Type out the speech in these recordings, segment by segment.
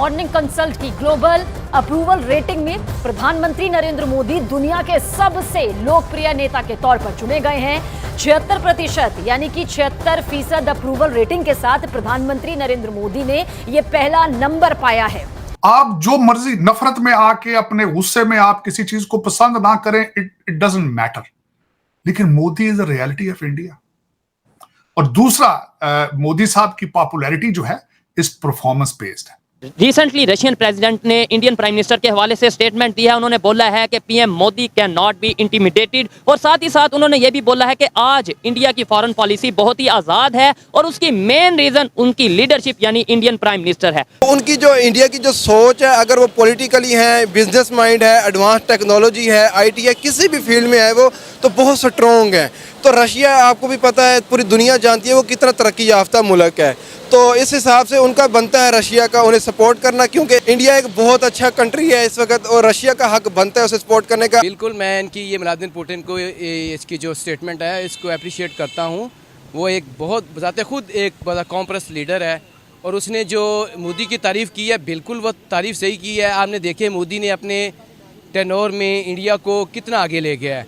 Morning consult की global approval rating में प्रधानमंत्री नरेंद्र मोदी दुनिया के सबसे लोकप्रिय नेता के तौर पर चुने गए हैं। 76% यानी कि 76% अप्रूवल रेटिंग के साथ प्रधानमंत्री नरेंद्र मोदी ने यह पहला नंबर पाया है। आप जो मर्जी नफरत में आके अपने गुस्से में आप किसी चीज को पसंद ना करें, इट डजंट मैटर, लेकिन Modi is the reality of India. और दूसरा, मोदी साहब की पॉपुलैरिटी जो है इस परफॉर्मेंस बेस्ड है। रिसेंटली रशियन प्रेसिडेंट ने इंडियन प्राइम मिनिस्टर के हवाले से स्टेटमेंट दिया है। उन्होंने बोला है कि PM Modi can not be intimidated, और साथ ही साथ उन्होंने ये भी बोला है कि आज इंडिया की फॉरेन पॉलिसी बहुत ही आज़ाद है और उसकी मेन रीजन उनकी लीडरशिप यानी इंडियन प्राइम मिनिस्टर है। उनकी जो इंडिया की जो सोच है, अगर वो पॉलिटिकली है, बिजनेस माइंड है, एडवांस टेक्नोलॉजी है, IT है, किसी भी फील्ड में है वो तो बहुत स्ट्रॉन्ग है। तो रशिया आपको भी पता है, पूरी दुनिया जानती है वो कितना तरक्की याफ्ता मुल्क है। तो इस हिसाब से उनका बनता है रशिया का उन्हें सपोर्ट करना, क्योंकि इंडिया एक बहुत अच्छा कंट्री है इस वक्त और रशिया का हक बनता है उसे सपोर्ट करने का। बिल्कुल, मैं इनकी ये व्लादिमीर पुतिन को इसकी जो स्टेटमेंट है इसको अप्रिशिएट करता हूँ। वो एक बहुत बताते खुद एक बड़ा कॉम्प्रेस लीडर है और उसने जो मोदी की तारीफ़ की है, बिल्कुल वो तारीफ़ सही की है। आपने देखे मोदी ने अपने टेनोर में इंडिया को कितना आगे ले गया है।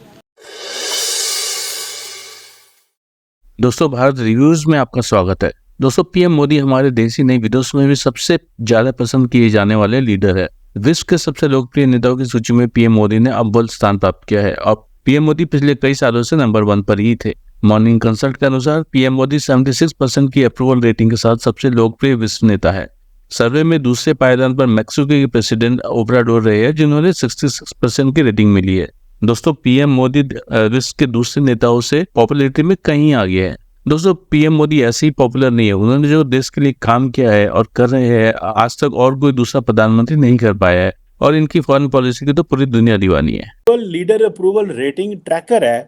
दोस्तों, भारत रिव्यूज में आपका स्वागत है। दोस्तों, पीएम मोदी हमारे देश ही नहीं विदेशों में भी सबसे ज्यादा पसंद किए जाने वाले लीडर है। विश्व के सबसे लोकप्रिय नेताओं की सूची में पीएम मोदी ने अव्वल स्थान प्राप्त किया है और पीएम मोदी पिछले कई सालों से नंबर 1 पर ही थे। मॉर्निंग कंसल्ट के अनुसार पीएम मोदी 76% की अप्रूवल रेटिंग के साथ सबसे लोकप्रिय विश्व नेता है। सर्वे में दूसरे पायदान पर मैक्सिको के प्रेसिडेंट ओब्राडोर रहे हैं, जिन्होंने 66% की रेटिंग मिली है। दोस्तों, पीएम मोदी विश्व के दूसरे नेताओं से पॉपुलैरिटी में कहीं आगे है। दोस्तों, पीएम मोदी ऐसे ही पॉपुलर नहीं है। उन्होंने जो देश के लिए काम किया है और कर रहे हैं, आज तक और कोई दूसरा प्रधानमंत्री नहीं कर पाया है और इनकी फॉरेन पॉलिसी की तो पूरी दुनिया दीवानी है। तो लीडर अप्रूवल रेटिंग ट्रैकर है।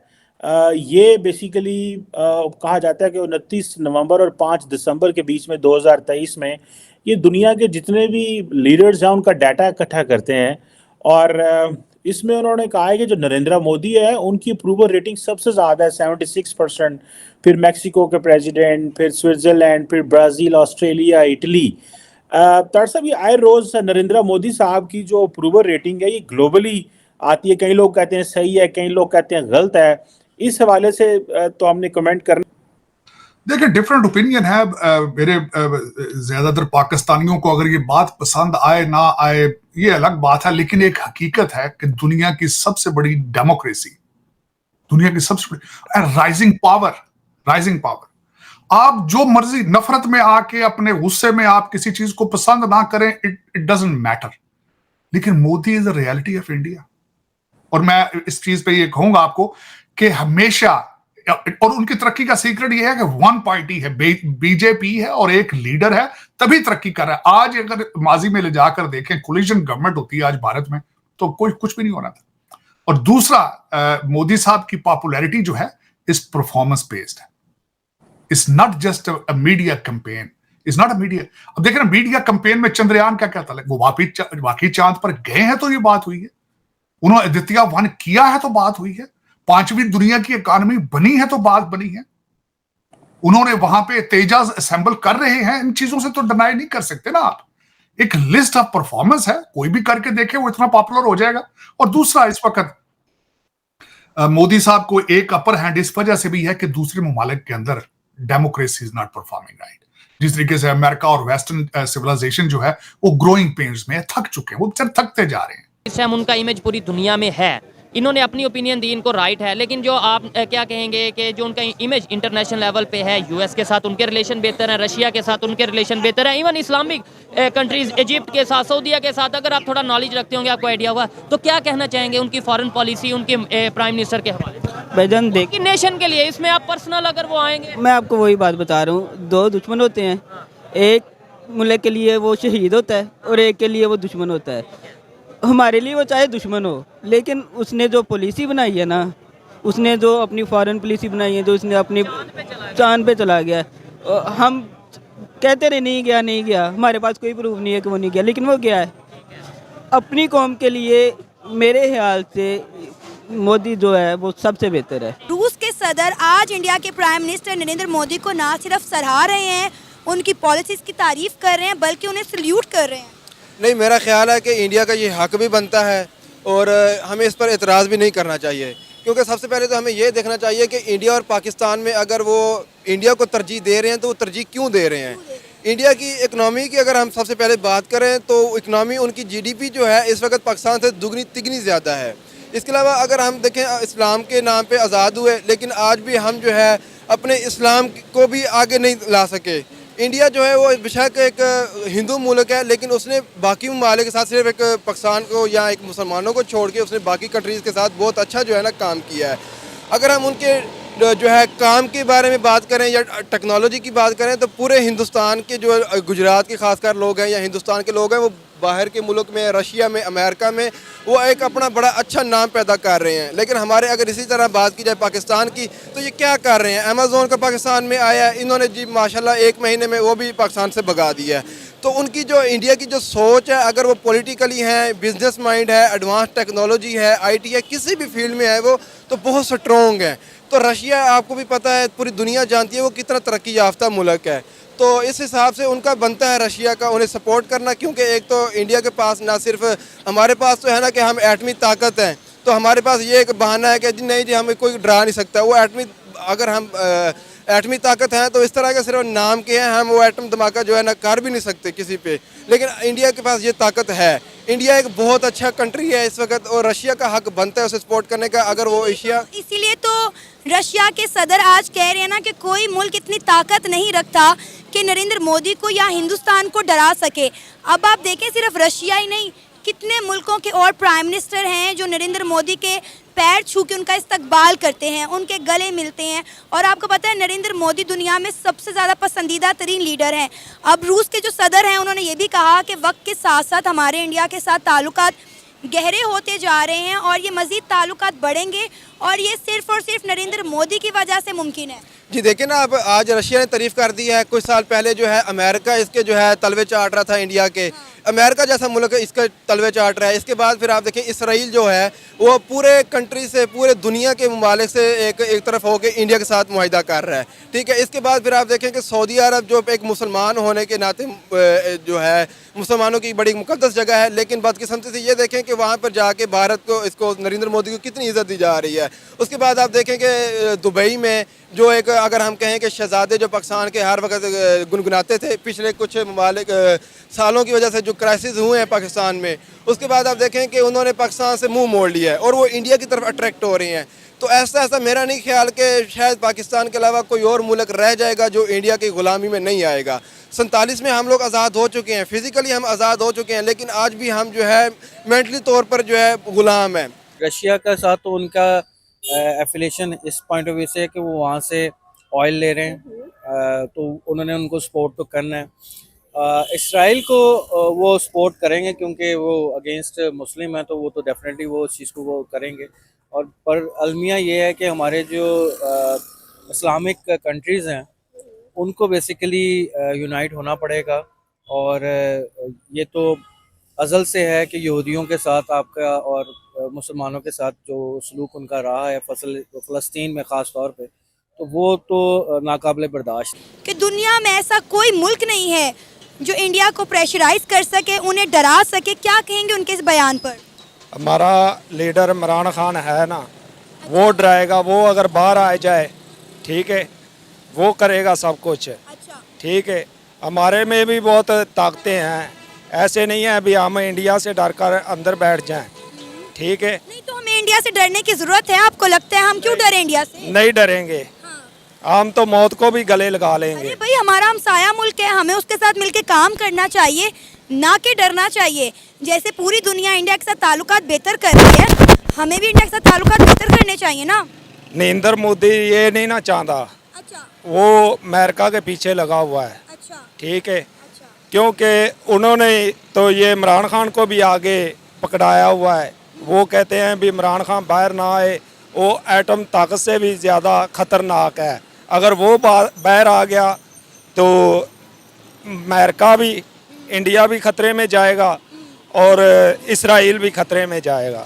ये बेसिकली कहा जाता है कि 29 नवंबर और 5 दिसंबर के बीच में 2023 में ये दुनिया के जितने भी लीडर्स हैं उनका डाटा इकट्ठा करते हैं और इसमें उन्होंने कहा है कि जो नरेंद्र मोदी है उनकी अप्रूवल रेटिंग सबसे ज़्यादा है 76%, फिर मैक्सिको के प्रेसिडेंट, फिर स्विट्ज़रलैंड, फिर ब्राज़ील, ऑस्ट्रेलिया, इटली। साहब, ये आए रोज़ नरेंद्र मोदी साहब की जो अप्रूवल रेटिंग है ये ग्लोबली आती है। कई लोग कहते हैं सही है, कई लोग कहते हैं गलत है। इस हवाले से तो हमने कमेंट करना। देखिए, डिफरेंट ओपिनियन है। मेरे ज्यादातर पाकिस्तानियों को अगर ये बात पसंद आए ना आए ये अलग बात है, लेकिन एक हकीकत है कि दुनिया की सबसे बड़ी डेमोक्रेसी, दुनिया की सबसे बड़ी राइजिंग पावर, आप जो मर्जी नफरत में आके अपने गुस्से में आप किसी चीज को पसंद ना करें, इट डजंट मैटर, लेकिन Modi is the reality of India. और मैं इस चीज पे ये कहूंगा आपको कि हमेशा, और उनकी तरक्की का सीक्रेट ये है कि वन पार्टी है, बीजेपी है और एक लीडर है, तभी तरक्की कर रहा है। आज अगर माजी में ले जाकर देखें, कोलिशन गवर्नमेंट होती है आज भारत में तो कोई कुछ भी नहीं होना था। और दूसरा, मोदी साहब की पॉपुलैरिटी जो है इस परफॉर्मेंस बेस्ड है। It's not just a media campaign, it's not a media. अब देखें ना, मीडिया कैंपेन में चंद्रयान क्या कहता है, वो वाकई चांद पर गए हैं तो ये बात हुई है, उन्होंने आदित्य 1 किया है तो बात हुई है, 5वीं दुनिया की इकॉनमी बनी है तो बात बनी है, उन्होंने वहां पे तेजाज असेंबल कर रहे हैं। इन चीजों से तो डिनाई नहीं कर सकते ना आप। एक लिस्ट ऑफ परफॉर्मेंस है, कोई भी करके देखे वो इतना पॉपुलर हो जाएगा। और दूसरा, इस वक्त मोदी साहब को एक अपर हैंड इस वजह से भी है कि दूसरे ममालिक के अंदर democracy is not performing right. जिस तरीके से अमेरिका और वेस्टर्न सिविलाइजेशन जो है वो ग्रोइंग पेन्स में थक चुके हैं, वो थकते जा रहे हैं। इस टाइम उनका इमेज पूरी दुनिया में है। इन्होंने अपनी ओपिनियन दी, इनको राइट है, लेकिन जो आप क्या कहेंगे कि जो उनका इमेज इंटरनेशनल लेवल पे है, यूएस के साथ उनके रिलेशन बेहतर हैं, रशिया के साथ उनके रिलेशन बेहतर हैं, इवन इस्लामिक कंट्रीज इजिप्ट के साथ, सऊदीया के साथ, अगर आप थोड़ा नॉलेज रखते होंगे, आपको आइडिया हुआ, तो क्या कहना चाहेंगे उनकी फॉरेन पॉलिसी, उनके प्राइम मिनिस्टर के हवाले से भाईजान? देखिए, नेशन के लिए इसमें आप पर्सनल अगर वो आएंगे, मैं आपको वही बात बता रहा हूँ, 2 दुश्मन होते हैं, एक मुल्क के लिए वो शहीद होता है और एक के लिए वो दुश्मन होता है। हमारे लिए वो चाहे दुश्मन हो, लेकिन उसने जो पॉलिसी बनाई है ना, उसने जो अपनी फॉरेन पॉलिसी बनाई है, जो उसने अपनी चांद पे चला गया, हम कहते रहे नहीं गया, हमारे पास कोई प्रूफ नहीं है कि वो नहीं गया, लेकिन वो गया है अपनी कौम के लिए। मेरे ख्याल से मोदी जो है वो सबसे बेहतर है। रूस के सदर आज इंडिया के प्राइम मिनिस्टर नरेंद्र मोदी को ना सिर्फ सराहा रहे हैं, उनकी पॉलिसीज की तारीफ कर रहे हैं, बल्कि उन्हें सल्यूट कर रहे हैं। नहीं, मेरा ख्याल है कि इंडिया का ये हक भी बनता है और हमें इस पर एतराज़ भी नहीं करना चाहिए, क्योंकि सबसे पहले तो हमें ये देखना चाहिए कि इंडिया और पाकिस्तान में अगर वो इंडिया को तरजीह दे रहे हैं तो वो तरजीह क्यों दे रहे हैं। इंडिया की इकनॉमी की अगर हम सबसे पहले बात करें तो इकनॉमी उनकी जीडीपी जो है इस वक्त पाकिस्तान से दुगनी तिगनी ज़्यादा है। इसके अलावा अगर हम देखें, इस्लाम के नाम पे आज़ाद हुए, लेकिन आज भी हम जो है अपने इस्लाम को भी आगे नहीं ला सके। इंडिया जो है वो बेशक एक हिंदू मुल्क है, लेकिन उसने बाकी ममालिक के साथ सिर्फ एक पाकिस्तान को या एक मुसलमानों को छोड़ के उसने बाकी कंट्रीज़ के साथ बहुत अच्छा जो है ना काम किया है। अगर हम उनके जो है काम के बारे में बात करें या टेक्नोलॉजी की बात करें तो पूरे हिंदुस्तान के जो गुजरात के खासकर लोग हैं या हिंदुस्तान के लोग हैं वो बाहर के मुल्क में, रशिया में, अमेरिका में वो एक अपना बड़ा अच्छा नाम पैदा कर रहे हैं। लेकिन हमारे अगर इसी तरह बात की जाए पाकिस्तान की तो ये क्या कर रहे हैं। अमेज़ोन का पाकिस्तान में आया, इन्होंने जी माशाल्लाह 1 महीने में वो भी पाकिस्तान से भगा दिया है। तो उनकी जो इंडिया की जो सोच है, अगर वो पॉलिटिकली है, बिजनेस माइंड है, एडवांस टेक्नोलॉजी है, IT है, किसी भी फील्ड में है वो तो बहुत स्ट्रॉन्ग है। तो रशिया आपको भी पता है, पूरी दुनिया जानती है वो कितना तरक्की याफ्ता मुल्क है। तो इस हिसाब से उनका बनता है रशिया का उन्हें सपोर्ट करना, क्योंकि एक तो इंडिया के पास ना सिर्फ हमारे पास तो है ना कि हम एटमी ताकत हैं, तो हमारे पास ये एक बहाना है कि जी नहीं जी हमें कोई डरा नहीं सकता। वो एटमी अगर हम एटमी ताकत हैं तो इस तरह के सिर्फ नाम के हैं, हम वो एटम धमाका जो है ना कर भी नहीं सकते किसी पे, लेकिन इंडिया के पास ये ताकत है। इंडिया एक बहुत अच्छा कंट्री है इस वक्त और रशिया का हक बनता है उसे सपोर्ट करने का। अगर वो एशिया, इसीलिए तो रशिया के सदर आज कह रहे हैं ना कि कोई मुल्क इतनी ताकत नहीं रखता कि नरेंद्र मोदी को या हिंदुस्तान को डरा सके। अब आप देखें, सिर्फ रशिया ही नहीं, कितने मुल्कों के और प्राइम मिनिस्टर हैं जो नरेंद्र मोदी के पैर छू के उनका इस्तकबाल करते हैं, उनके गले मिलते हैं। और आपको पता है नरेंद्र मोदी दुनिया में सबसे ज़्यादा पसंदीदा तरीन लीडर हैं। अब रूस के जो सदर हैं उन्होंने ये भी कहा कि वक्त के साथ साथ हमारे इंडिया के साथ ताल्लुकात गहरे होते जा रहे हैं और ये मज़ीद ताल्लुकात बढ़ेंगे और ये सिर्फ और सिर्फ नरेंद्र मोदी की वजह से मुमकिन है। जी देखिए ना, अब आज रशिया ने तारीफ़ कर दी है। कुछ साल पहले जो है अमेरिका इसके जो है तलवे चाट रहा था इंडिया के। अमेरिका जैसा मुल्क इसका तलवे चाट रहा है। इसके बाद फिर आप देखें इसराइल जो है वो पूरे कंट्री से, पूरे दुनिया के ममालिक से एक तरफ होकर इंडिया के साथ मुआहिदा कर रहा है। ठीक है, इसके बाद फिर आप देखें कि सऊदी अरब जो एक मुसलमान होने के नाते जो है मुसलमानों की बड़ी मुकद्दस जगह है, लेकिन बदकिस्मती से ये देखें कि वहाँ पर जाके भारत को, इसको नरेंद्र मोदी को कितनी इज़्ज़त दी जा रही है। उसके बाद आप देखें कि दुबई में जो एक, अगर हम कहें कि शहजादे जो पाकिस्तान के हर वक्त गुनगुनाते थे, पिछले कुछ ममालिक सालों की वजह से जो क्राइसिस हुए हैं पाकिस्तान में, उसके बाद आप देखें कि उन्होंने पाकिस्तान से मुंह मोड़ लिया है और वो इंडिया की तरफ अट्रैक्ट हो रही हैं। तो ऐसा मेरा नहीं ख्याल कि शायद पाकिस्तान के अलावा कोई और मुल्क रह जाएगा जो इंडिया की ग़ुलामी में नहीं आएगा। 47 में हम लोग आज़ाद हो चुके हैं, फिज़िकली हम आज़ाद हो चुके हैं, लेकिन आज भी हम जो है मेंटली तौर पर जो है ग़ुलाम है। रशिया के साथ तो उनका एफिलेशन इस पॉइंट ऑफ व्यू से है कि वो वहाँ से ऑयल ले रहे हैं, तो उन्होंने उनको सपोर्ट तो करना है। इसराइल को वो सपोर्ट करेंगे क्योंकि वो अगेंस्ट मुस्लिम है, तो वो तो डेफिनेटली वो उस चीज़ को वो करेंगे। और पर अलमिया ये है कि हमारे जो इस्लामिक कंट्रीज़ हैं उनको बेसिकली यूनाइट होना पड़ेगा। और ये तो अज़ल से है कि यहूदियों के साथ आपका और मुसलमानों के साथ जो सलूक उनका रहा है फ़लस्तीन में ख़ास तौर पे, तो वो तो नाकाबिले बर्दाश्त। कि दुनिया में ऐसा कोई मुल्क नहीं है जो इंडिया को प्रेशराइज कर सके, उन्हें डरा सके। क्या कहेंगे उनके इस बयान पर? हमारा लीडर इमरान खान है ना, वो डराएगा, वो अगर बाहर आ जाए, ठीक है, वो करेगा सब कुछ। अच्छा। ठीक है, हमारे में भी बहुत ताकतें हैं, ऐसे नहीं है अभी हम इंडिया से डर कर अंदर बैठ जाएं। ठीक है, नहीं तो हमें इंडिया से डरने की जरूरत है। आपको लगता है हम क्यों डरे इंडिया से? नहीं डरेंगे, हम तो मौत को भी गले लगा लेंगे। अरे भाई, हमारा हमसाया मुल्क है, हमें उसके साथ मिलके काम करना चाहिए, ना कि डरना चाहिए। जैसे पूरी दुनिया इंडिया के साथ ताल्लुकात बेहतर कर रही है, हमें भी इंडिया के साथ ताल्लुकात बेहतर करने चाहिए ना। नरेंद्र मोदी ये नहीं ना चाहता। अच्छा। वो अमेरिका के पीछे लगा हुआ है। अच्छा। ठीक है, क्योंकि उन्होंने तो ये इमरान खान को भी आगे पकड़ाया हुआ है। वो कहते हैं भी इमरान खान बाहर ना आए, वो एटम ताकत से भी ज़्यादा ख़तरनाक है। अगर वो बाहर आ गया तो अमेरिका भी, इंडिया भी ख़तरे में जाएगा और इसराइल भी ख़तरे में जाएगा।